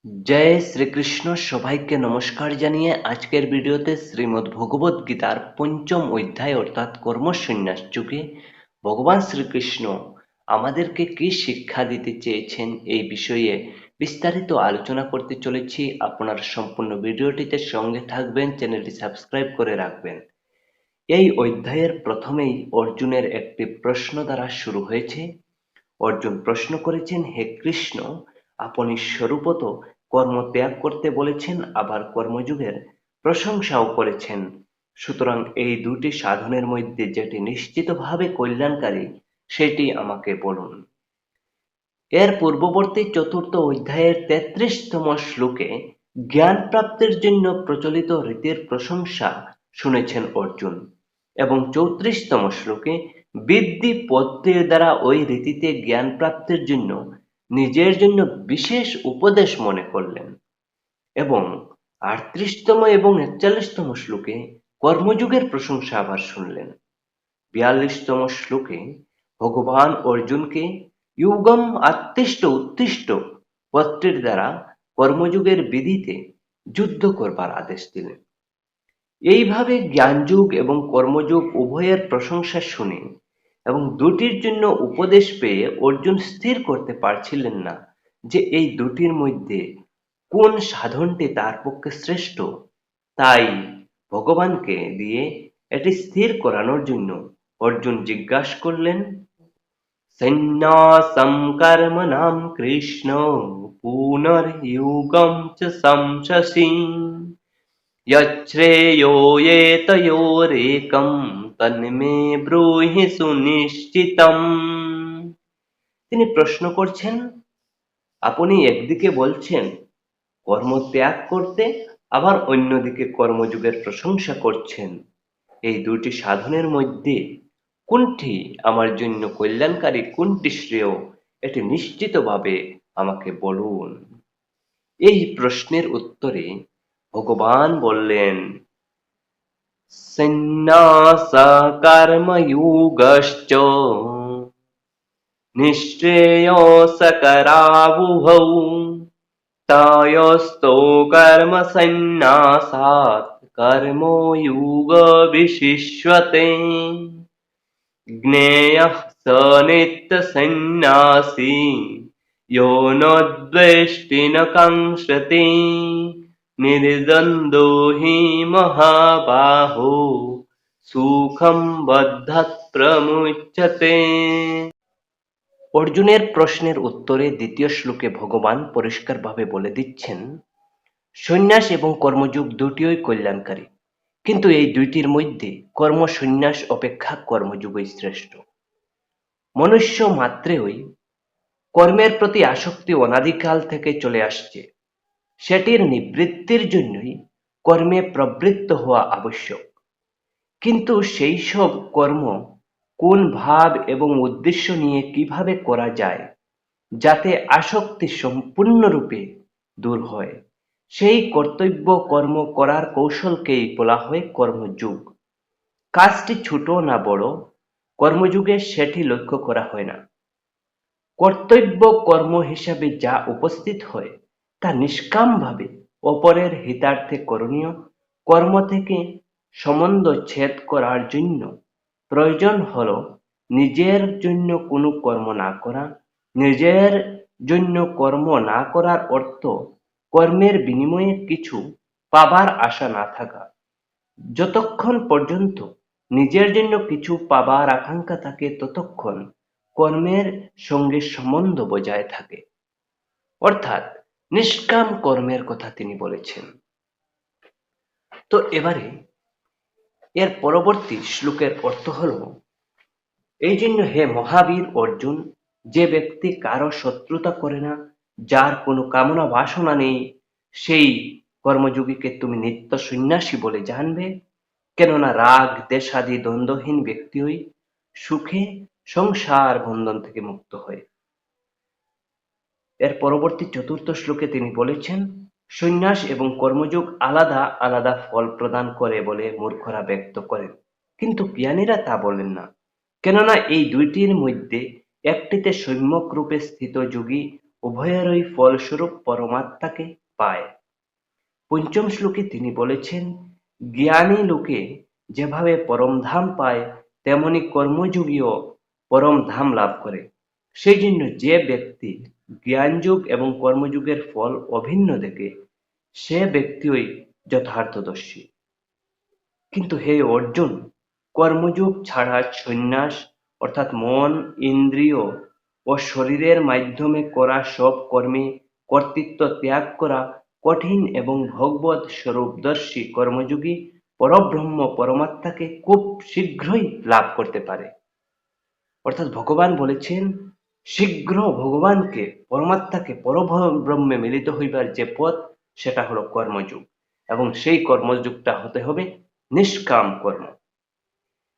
জয় শ্রীকৃষ্ণ। সবাইকে নমস্কার জানিয়ে আজকের ভিডিওতে শ্রীমদ্ ভগবদ গীতার পঞ্চম অধ্যায় অর্থাৎ কর্মসন্ন্যাস যুগে ভগবান শ্রীকৃষ্ণ আমাদেরকে কি শিক্ষা দিতে চেয়েছেন এই বিষয়ে বিস্তারিত আলোচনা করতে চলেছি। আপনার সম্পূর্ণ ভিডিওটিতে সঙ্গে থাকবেন, চ্যানেলটি সাবস্ক্রাইব করে রাখবেন। এই অধ্যায়ের প্রথমেই অর্জুনের একটি প্রশ্ন দ্বারা শুরু হয়েছে। অর্জুন প্রশ্ন করেছেন, হে কৃষ্ণ, আপনি স্বরূপত কর্ম ত্যাগ করতে বলেছেন, আবার কর্মযোগের প্রশংসাও করেছেন। সুতরাং এই দুটি সাধনের মধ্যে যেটি নিশ্চিতভাবে কল্যাণকারী সেটি আমাকে বলুন। এর পূর্ববর্তী চতুর্থ অধ্যায়ের 33তম শ্লোকে জ্ঞান প্রাপ্তির জন্য প্রচলিত রীতির প্রশংসা শুনেছেন অর্জুন, এবং 34তম শ্লোকে বিদ্ধি পদ্ধতির দ্বারা ওই রীতিতে জ্ঞান প্রাপ্তির জন্য নিজের জন্য বিশেষ উপদেশ মনে করলেন, এবং 38তম এবং 41তম শ্লোকে কর্মযোগের প্রশংসা আবার শুনলেন। 42তম শ্লোকে ভগবান অর্জুনকে ইউগম আত্তিষ্ঠ উত্তিষ্ঠ পত্রের দ্বারা কর্মযোগের বিধিতে যুদ্ধ করবার আদেশ দিলেন। এইভাবে জ্ঞানযোগ এবং কর্মযোগ উভয়ের প্রশংসা শুনে এবং দুটির জন্য উপদেশ পেয়ে অর্জুন স্থির করতে পারছিলেন না যে এই দুটির মধ্যে কোন সাধনটি তার পক্ষে শ্রেষ্ঠ। তাই ভগবানকে দিয়ে এটি স্থির করানোর জন্য অর্জুন জিজ্ঞাসা করলেন, সন্ন্যাসম কর্মণাম কৃষ্ণ পুনর্যুগম চ সংশসি यच्छ्रेयोयेतयोरेकं তন্মে ব্রূহি সুনিশ্চিতম। তিনি প্রশ্ন করছেন, আপনি একদিকে বলছেন কর্ম ত্যাগ করতে, আবার অন্যদিকে কর্মযোগের প্রশংসা করছেন। এই দুটি সাধনের মধ্যে কোনটি আমার জন্য কল্যাণকারী, কোনটি শ্রেয়, এটি নিশ্চিতভাবে আমাকে বলুন। এই প্রশ্নের উত্তরে ভগবান বললেন, সন্ন্যাস কর্মযোগশ্চ নিঃশ্রেয়সকরাবুভৌ তয়োস্তু কর্মসন্ন্যাসাৎ কর্মযোগ বিশিষ্যতে জ্ঞেয়ঃ স নিত্যসন্ন্যাসী यो न द्वेष्टि न काङ्क्षति निर्द्वन्द्वो हि महाबाहो সুখম বদ্ধাৎ প্রমুচ্যতে। অর্জুনের প্রশ্নের উত্তরে দ্বিতীয় শ্লোকে ভগবান পরিষ্কারভাবে বলে দিচ্ছেন, সন্ন্যাস এবং কর্মযোগ দুটিই কল্যাণকারী, কিন্তু এই দুইটির মধ্যে কর্মসন্ন্যাস অপেক্ষা কর্মযোগই শ্রেষ্ঠ। মনুষ্য মাত্রেই কর্মের প্রতি আসক্তি অনাদিকাল থেকে চলে আসছে। সেটির নিবৃত্তির জন্যই কর্মে প্রবৃত্ত হওয়া আবশ্যক। কিন্তু সেই সব কর্ম কোন ভাব এবং উদ্দেশ্য নিয়ে কিভাবে করা যায় যাতে আসক্তি সম্পূর্ণরূপে দূর হয়, সেই কর্তব্য কর্ম করার কৌশলকেই বলা হয় কর্মযোগ। কাজটি ছোট না বড়, কর্মযোগে সেটি লক্ষ্য করা হয় না। কর্তব্য কর্ম হিসাবে যা উপস্থিত হয় তা নিষ্কামভাবে অপরের হিতার্থে করণীয় কর্ম থেকে সম্বন্ধ ছেদ করার জন্য প্রয়োজন হল নিজের জন্য কোনো কর্ম না করা। নিজের জন্য কর্ম না করার অর্থ কর্মের বিনিময়ে কিছু পাবার আশা না থাকা। যতক্ষণ পর্যন্ত নিজের জন্য কিছু পাবার আকাঙ্ক্ষা থাকে ততক্ষণ কর্মের সঙ্গে সম্বন্ধ বজায় থাকে, অর্থাৎ নিষ্কাম কর্মের কথা তিনি বলেছেন। তো এবারে এর পরবর্তী শ্লোকের অর্থ হল, এই জন্য হে মহাবীর অর্জুন, যে ব্যক্তি কারো শত্রুতা করে না, যার কোনো কামনা বাসনা নেই, সেই কর্মযোগীকে তুমি নিত্য সন্ন্যাসী বলে জানবে। কেননা রাগ দেশাদি দ্বন্দ্বহীন ব্যক্তিই সুখে সংসার বন্ধন থেকে মুক্ত হয়। এর পরবর্তী চতুর্থ শ্লোকে তিনি বলেছেন, সন্ন্যাস এবং কর্মযোগ আলাদা আলাদা ফল প্রদান করে বলে মূর্খরা ব্যক্ত করেন, কিন্তু জ্ঞানীরা তা বলেন না। কেননা এই দুইটির মধ্যে একটিতে সম্যক রূপে স্থিত যোগী, উভয়েরই ফলস্বরূপ পরমাত্মাকে পায়। পঞ্চম শ্লোকে তিনি বলেছেন, জ্ঞানী লোকে যেভাবে পরমধাম পায় তেমনি কর্মযোগীও পরমধাম লাভ করে। সেই জন্য যে ব্যক্তি জ্ঞানযোগ এবং কর্মযোগের ফল অভিন্ন দেখে সে ব্যক্তিই যথার্থদর্শী। কিন্তু হে অর্জুন, কর্মযোগ ছাড়া সন্ন্যাস অর্থাৎ মন, ইন্দ্রিয় ও শরীরের মাধ্যমে করা সব কর্মে কর্তৃত্ব ত্যাগ করা কঠিন এবং ভগবৎ স্বরূপদর্শী কর্মযোগী পরব্রহ্ম পরমাত্মাকে খুব শীঘ্রই লাভ করতে পারে। অর্থাৎ ভগবান বলেছেন, শীঘ্র ভগবানকে পরমাত্মাকে পরব্রহ্মে মিলিত হইবার যে পথ সেটা হলো কর্মযোগ, এবং সেই কর্মযোগটা হতে হবে নিষ্কাম কর্ম।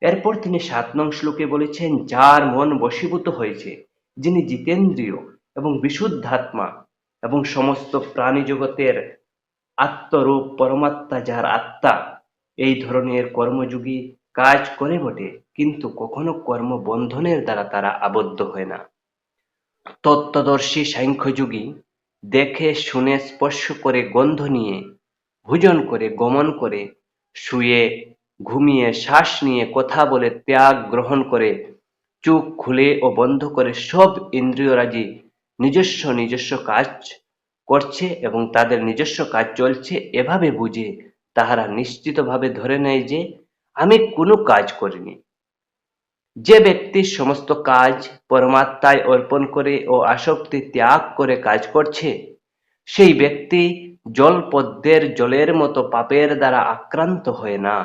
এরপর তিনি 7 নং শ্লোকে বলেছেন, যার মন বশীভূত হয়েছে, যিনি জিতেন্দ্রিয় এবং বিশুদ্ধাত্মা এবং সমস্ত প্রাণী জগতের আত্মরূপ পরমাত্মা যার আত্মা, এই ধরনের কর্মযোগী কাজ করে বটে, কিন্তু কখনো কর্মবন্ধনের দ্বারা তারা আবদ্ধ হয় না। তত্ত্বদর্শী সাংখ্যযোগী দেখে শুনে স্পর্শ করে গন্ধ নিয়ে, ভোজন করে, গমন করে, শুয়ে ঘুমিয়ে, শ্বাস নিয়ে, কথা বলে, ত্যাগ গ্রহণ করে, চোখ খুলে ও বন্ধ করে সব ইন্দ্রিয়রাজি নিজস্ব নিজস্ব কাজ করছে এবং তাদের নিজস্ব কাজ চলছে, এভাবে বুঝে তাহারা নিশ্চিতভাবে ধরে নেয় যে আমি কোনো কাজ করিনি। যে ব্যক্তি সমস্ত কাজ পরমাত্মায় অর্পণ করে ও আসক্তি ত্যাগ করে কাজ করছে, সেই ব্যক্তি জলপদ্মের জলের মতো পাপের দ্বারা আক্রান্ত হয় না।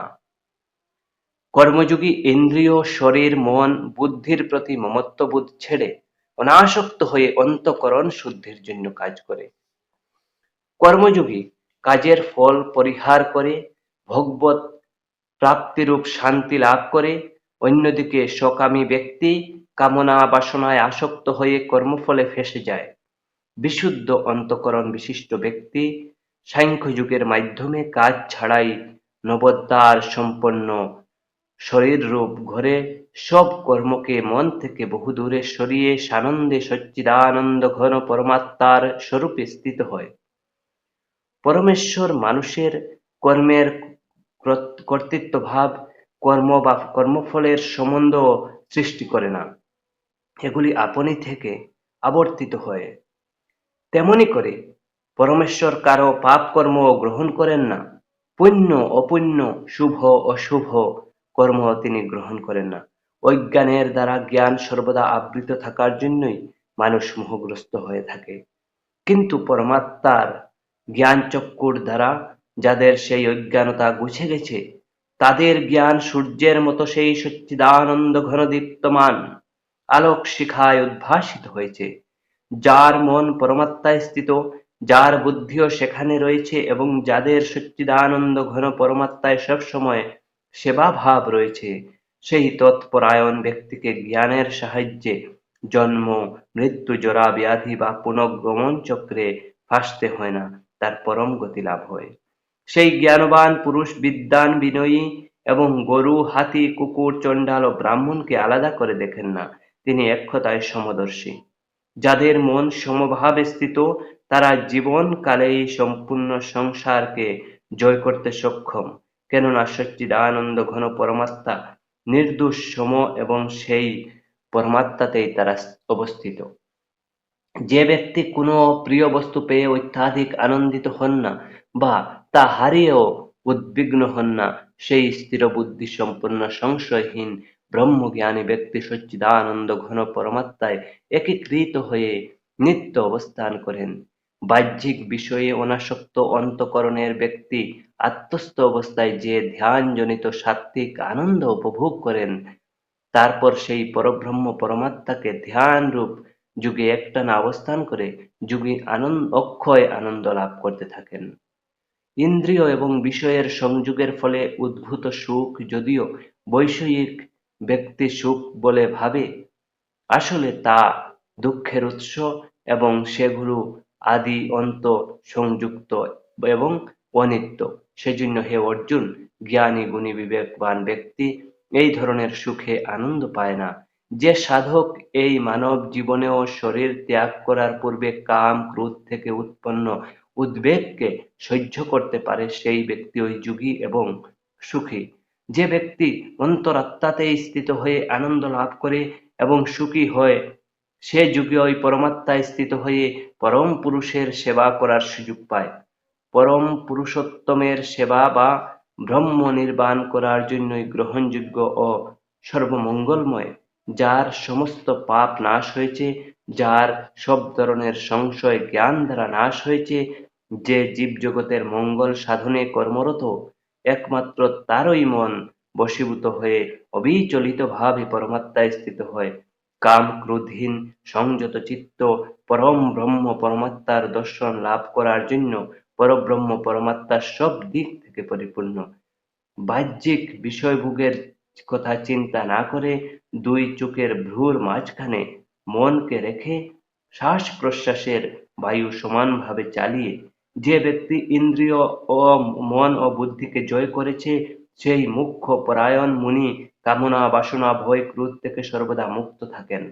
কর্মযোগী ইন্দ্রিয়, শরীর, মন, বুদ্ধির প্রতি মমত্ববোধ ছেড়ে অনাসক্ত হয়ে অন্তঃকরণ শুদ্ধির জন্য কাজ করে। কর্মযোগী কাজের ফল পরিহার করে ভগবৎ প্রাপ্তিরূপ শান্তি লাভ করে। অন্যদিকে সকামী ব্যক্তি কামনা বাসনায় আসক্ত হয়ে কর্মফলে ফেঁসে যায়। বিশুদ্ধ অন্তঃকরণ বিশিষ্ট ব্যক্তি সাংখ্যযোগের মাধ্যমে কাজ ছাড়াই নবোদ্ধার সম্পন্ন শরীররূপ ঘরে সব কর্মকে মন থেকে বহু দূরে সরিয়ে সানন্দে সচ্চিদানন্দ ঘন পরমাত্মার স্বরূপে স্থিত হয়। পরমেশ্বর মানুষের কর্মের কর্তৃত্বভাব, কর্ম বা কর্মফলের সম্বন্ধ সৃষ্টি করে না, এগুলি আপনি থেকে আবর্তিত হয়। তেমনি করে পরমেশ্বর কারো পাপ কর্ম গ্রহণ করেন না, পুণ্য অপুণ্য, শুভ অশুভ কর্ম তিনি গ্রহণ করেন না। অজ্ঞানের দ্বারা জ্ঞান সর্বদা আবৃত থাকার জন্যই মানুষ মোহগ্রস্ত হয়ে থাকে। কিন্তু পরমাত্মার জ্ঞানচক্ষুর দ্বারা যাদের সেই অজ্ঞানতা গুছে গেছে, তাদের জ্ঞান সূর্যের মতো সেই সচ্চিদানন্দ ঘন দীপ্তমান আলোক শিখায় উদ্ভাসিত হয়েছে। যার মন পরমাত্মায় স্থিত, যার বুদ্ধিও সেখানে রয়েছে এবং যাদের সচ্চিদানন্দ ঘন পরমাত্মায় সবসময় সেবাভাব রয়েছে, সেই তৎপরায়ণ ব্যক্তিকে জ্ঞানের সাহায্যে জন্ম, মৃত্যু, জরা, ব্যাধি বা পুনর্গমন চক্রে ফাঁসতে হয় না, তার পরম গতি লাভ হয়। সেই জ্ঞানবান পুরুষ বিদ্বান, বিনয়ী এবং গরু, হাতি, কুকুর, চণ্ডাল ও ব্রাহ্মণকে আলাদা করে দেখেন না, তিনি এক কথায় সমদর্শী। যাদের মন সমভাবে স্থিত, তারা জীবনকালেই সম্পূর্ণ সংসারকে জয় করতে সক্ষম, কেননা সচ্চিদানন্দ ঘন পরমাত্মা নির্দোষ সম এবং সেই পরমাত্মাতেই তারা অবস্থিত। যে ব্যক্তি কোনো প্রিয় বস্তু পেয়ে অত্যাধিক আনন্দিত হন না বা তা হারিয়েও উদ্বিগ্ন হন না, সেই স্থিরবুদ্ধি সম্পন্ন সংশয়হীন ব্রহ্মজ্ঞানী ব্যক্তি সচ্চিদানন্দ ঘন পরমাত্মায় একীকৃত হয়ে নিত্য অবস্থান করেন। বাহ্যিক বিষয়ে অনাসক্ত অন্তঃকরণের ব্যক্তি আত্মস্থ অবস্থায় যে ধ্যানজনিত সাত্ত্বিক আনন্দ উপভোগ করেন, তারপর সেই পরব্রহ্ম পরমাত্মাকে ধ্যানরূপ যুগে একটানা অবস্থান করে যোগী অক্ষয় আনন্দ লাভ করতে থাকেন। ইন্দ্রিয় এবং বিষয়ের সংযোগের ফলে উদ্ভূত সুখ যদিও বৈষয়িক ব্যক্তি সুখ বলে ভাবে, আসলে তা দুঃখের উৎস এবং সেগুলো আদি অন্ত সংযুক্ত এবং অনিত্য। সেজন্য হে অর্জুন, জ্ঞানী গুণী বিবেকবান ব্যক্তি এই ধরনের সুখে আনন্দ পায় না, যে সাধক এই মানব জীবনেও শরীর ত্যাগ করার পূর্বে কাম ক্রোধ থেকে উৎপন্ন উদ্বেগকে সহ্য করতে পারে, সেই ব্যক্তি ওই যোগী এবং সুখী। যে ব্যক্তি অন্তরাত্মাতে স্থিত হয়ে আনন্দ লাভ করে এবং সুখী হয়, সে যোগী ওই পরমাত্মায় স্থিত হয়ে পরম পুরুষের সেবা করার সুযোগ পায়। পরম পুরুষোত্তমের সেবা বা ব্রহ্ম নির্বাণ করার জন্যই গ্রহণযোগ্য ও সর্বমঙ্গলময়। যার সমস্ত পাপ নাশ হয়েছে, যার সব ধরনের সংশয় জ্ঞান দ্বারা নাশ হয়েছে, যে জীবজগতের মঙ্গল সাধনে কর্মরত, একমাত্র তারই মন বশীভূত হয়ে অবিচলিতভাবে পরমাত্মায় স্থিত হয়। কাম ক্রোধহীন সংযত চিত্ত পরম ব্রহ্ম পরমাত্মার দর্শন লাভ করার জন্য পরব্রহ্ম পরমাত্মার সব দিক থেকে পরিপূর্ণ। বাহ্যিক বিষয়ভোগের কথা চিন্তা না করে দুই চোখের ভ্রুর মাঝখানে মনকে রেখে শ্বাস প্রশ্বাসের বায়ু সমানভাবে চালিয়ে যে ব্যক্তি ইন্দ্রিয় ও মন ও বুদ্ধিকে জয় করেছে, সেই মুখ্য পরায়ণ মুনি কামনা বাসনা ভয় ক্রোধ থেকে সর্বদা মুক্ত থাকেন।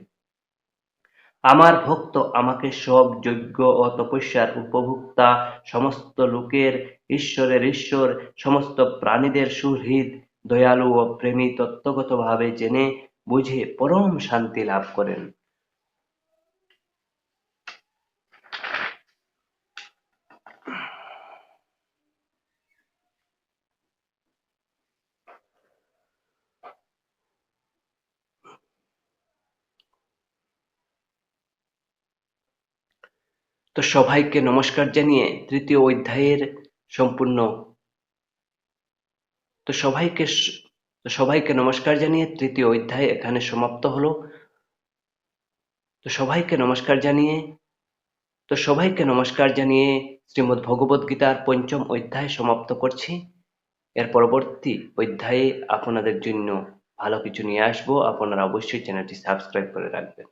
আমার ভক্ত আমাকে সব যজ্ঞ ও তপস্যার উপভোক্তা, সমস্ত লোকের ঈশ্বরের ঈশ্বর, সমস্ত প্রাণীদের সুহৃদ, দয়ালু ও প্রেমী তত্ত্বগতভাবে জেনে বুঝে পরম শান্তি লাভ করেন। তো সবাইকে নমস্কার জানিয়ে তৃতীয় অধ্যায়ের সম্পূর্ণ তো সবাইকে তো সবাইকে নমস্কার জানিয়ে তৃতীয় অধ্যায় এখানে সমাপ্ত হলো। তো সবাইকে নমস্কার জানিয়ে শ্রীমদ্ ভগবদ গীতার পঞ্চম অধ্যায় সমাপ্ত করছি। এর পরবর্তী অধ্যায়ে আপনাদের জন্য ভালো কিছু নিয়ে আসবো। আপনারা অবশ্যই চ্যানেলটি সাবস্ক্রাইব করে রাখবেন।